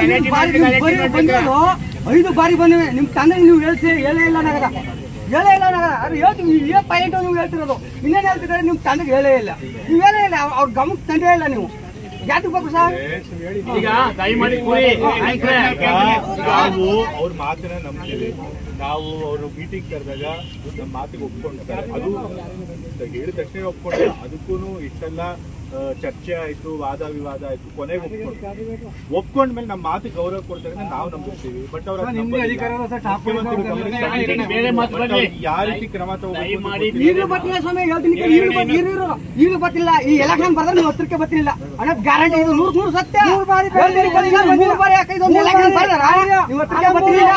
5 ಬಾರಿ ಬಂದಿವೆ ನಿಮ್ ತಂದೆ ನೀವು ಹೇಳೇ ಇಲ್ಲ ನಗರ ಅದು ಹೇಳ್ತೀವಿ ಇದೇ ಪಾಯಿಂಟ್ ನೀವು ಹೇಳ್ತಿರೋದು ಇನ್ನೇನು ಹೇಳ್ತಿದ್ದಾರೆ ನಿಮ್ ತಂದೆಗೆ ಹೇಳೇ ಇಲ್ಲ ನೀವು ಹೇಳೇ ಇಲ್ಲ ಅವ್ರ ಗಮನಕ್ಕೆ ತಂದೇ ಇಲ್ಲ ನೀವು ಯಾತಕ್ಕೆ ಬೇಕು ಸರ್ ಈಗ ದಯಮಾಡಿ ನಾವು ಅವ್ರ ಮಾತನ್ನ ನಂಬ್ತೀವಿ ನಾವು ಅವರು ಮೀಟಿಂಗ್ ಕರೆದಾಗ ನಮ್ಮ ಮಾತಿಗೆ ಒಪ್ಕೊಂಡಿರ್ತಾರೆ ಅದು ಹೇಳಿದ ತಕ್ಷಣ ಒಪ್ಕೊಂಡ್ರೆ ಅದಕ್ಕೂ ಇಷ್ಟೆಲ್ಲ ಚರ್ಚೆ ಆಯ್ತು ವಾದ ವಿವಾದ ಆಯ್ತು ಕೊನೆಗೆ ಒಪ್ಕೊಂಡ್ಮೇಲೆ ನಮ್ಮ ಮಾತಿಗೆ ಗೌರವ ಕೊಡ್ತಾರೆ ನಾವು ನಂಬಿರ್ತೀವಿ ಬಟ್ ಅವ್ರ ಯಾವ ರೀತಿ ಕ್ರಮ ತಗೋಬೇಕು ಈಗಲೂ ಬರ್ತಿಲ್ಲ ಸ್ವಾಮಿ ಈಗಲೂ ಬರ್ತಿಲ್ಲ ಈ ಎಲೆಕ್ಷನ್ ಬರ್ದ್ರೆ ನೀವು ಹತ್ರಕ್ಕೆ ಬರ್ತಿಲ್ಲ ಅನ್ನೋದು ಗ್ಯಾರಂಟಿ ಇದು 100 ಸತ್ಯ 3 ಬಾರಿ ಯಾಕೈದು ಎಲೆಕ್ಷನ್ ಬರ್ದಾರ ನೀವು ಹತ್ರಕ್ಕೆ ಬರ್ತಿಲ್ಲ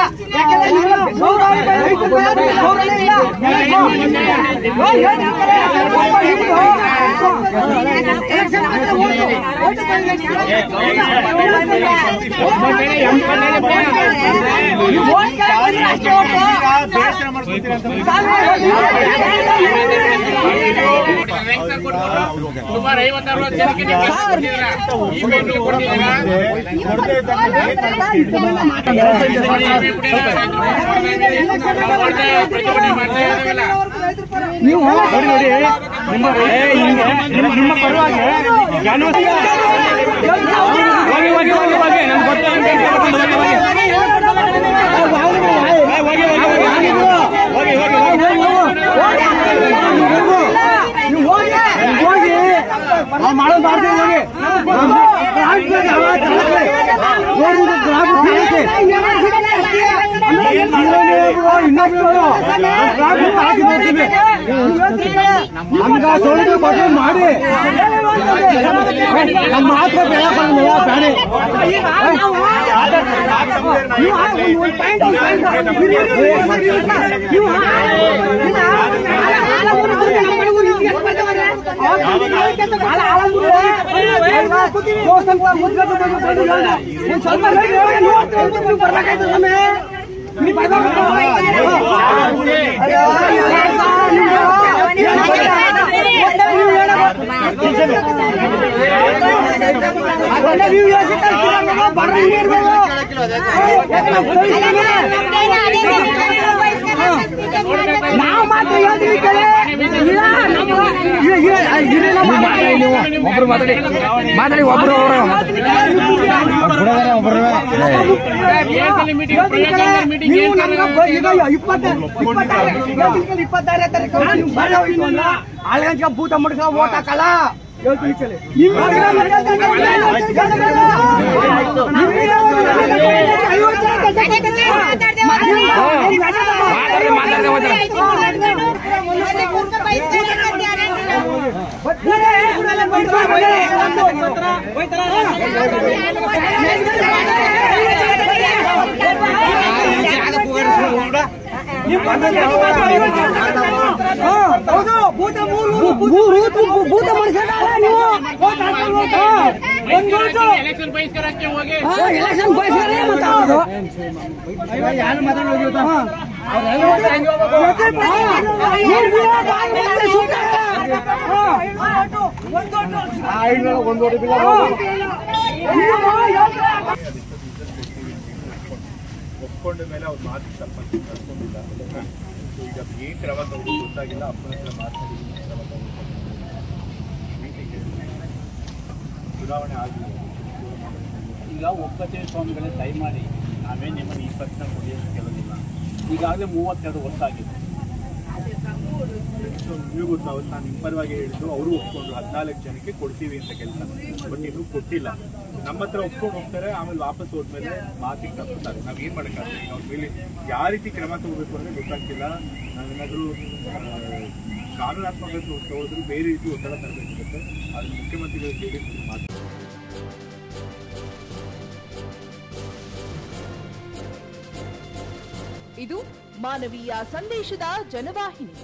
ಸುಮಾರು 50-60 ಜನಕ್ಕೆ ನೀವು ನಿಮ್ಮ ಪರವಾಗಿ ಮಾಡೋದು ನಮ್ಗ ಸೋಳಿಗೆ ಬಟ್ಟೆ ಮಾಡಿ ನಮ್ಮ ಮಾತ್ರ ಬೇಡ ಬೇಡ ನಾವು ಮಾತ್ರ ಒಬ್ರು ಮಾತಾಡಿ ಒಬ್ರು ಈಗ 26 ತಾರೀಕು ಆಳ್ಗಂಜ ಭೂತ ಮುಡಿಸ ಓಟ್ ಹಾಕಲ್ಲ ಭೂತ ಎಲೆಕ್ಷನ್ ಬಹಿಷ್ಕಾರಕ್ಕೆ ಹೋಗಿ ಎಲೆಕ್ಷನ್ ಬಹಿಷ್ಕಾರ ಮಾತಾಡೋದು ಯಾರು ಮಾತಾಡೋದು ಒಪ್ಕೊಂಡ ಮೇಲೆ ಅವ್ರ ಮಾತು ಸ್ವಲ್ಪ ನಡ್ಕೊಂಡಿಲ್ಲ ಈಗ ಏನ್ ಕ್ರಮ ತಗೋದು ಗೊತ್ತಾಗಿಲ್ಲ ಅಪ್ಪನ ಹತ್ರ ಮಾತಾಡಿ ಕ್ರಮ ತಗೋದು ಚುನಾವಣೆ ಆಗಿಲ್ಲ ಈಗ ಒಕ್ಕತ್ತೇರಿ ಸ್ವಾಮಿಗಳೇ ದಯಮಾಡಿ ನಾವೇ ನಿಮ್ಮನ್ನು ಈ ಪ್ರಶ್ನೆ ಕೊಡಿಯೋದು ಕೇಳೋದಿಲ್ಲ ಈಗಾಗಲೇ 32 ವರ್ಷ ಆಗಿದೆ ನೀವು ಗೊತ್ತಾಗ ನಾನು ನಿಮ್ಮ ಪರವಾಗಿ ಹೇಳಿದ್ದು ಅವರು ಒಪ್ಕೊಂಡು 14 ಜನಕ್ಕೆ ಕೊಡ್ತೀವಿ ಅಂತ ಕೆಲಸ ಬಟ್ ಇನ್ನೂ ಕೊಟ್ಟಿಲ್ಲ ನಮ್ಮ ಹತ್ರ ಒಪ್ಕೊಂಡು ಹೋಗ್ತಾರೆ ಆಮೇಲೆ ವಾಪಸ್ ಹೋದ್ಮೇಲೆ ಮಾತಿಗೆ ತಪ್ಪುತ್ತಾರೆ ನಾವ್ ಏನ್ ಮಾಡಕ್ಕಾಗ್ತದೆ ಈಗ ಅವ್ರ ಮೇಲೆ ಯಾವ ರೀತಿ ಕ್ರಮ ತಗೋಬೇಕು ಅಂದ್ರೆ ಗೊತ್ತಾಗ್ತಿಲ್ಲ ನಾವೇನಾದ್ರೂ ಕಾನೂನಾತ್ಮಕ ತಗೋದ್ರು ಬೇರೆ ರೀತಿ ಒತ್ತಡ ತರಬೇಕಾಗುತ್ತೆ ಅದು ಮುಖ್ಯಮಂತ್ರಿಗಳು ಬೇರೆ ಮಾತು ಇದು ಮಾನವೀಯ ಸಂದೇಶದ ಜನವಾಹಿನಿ.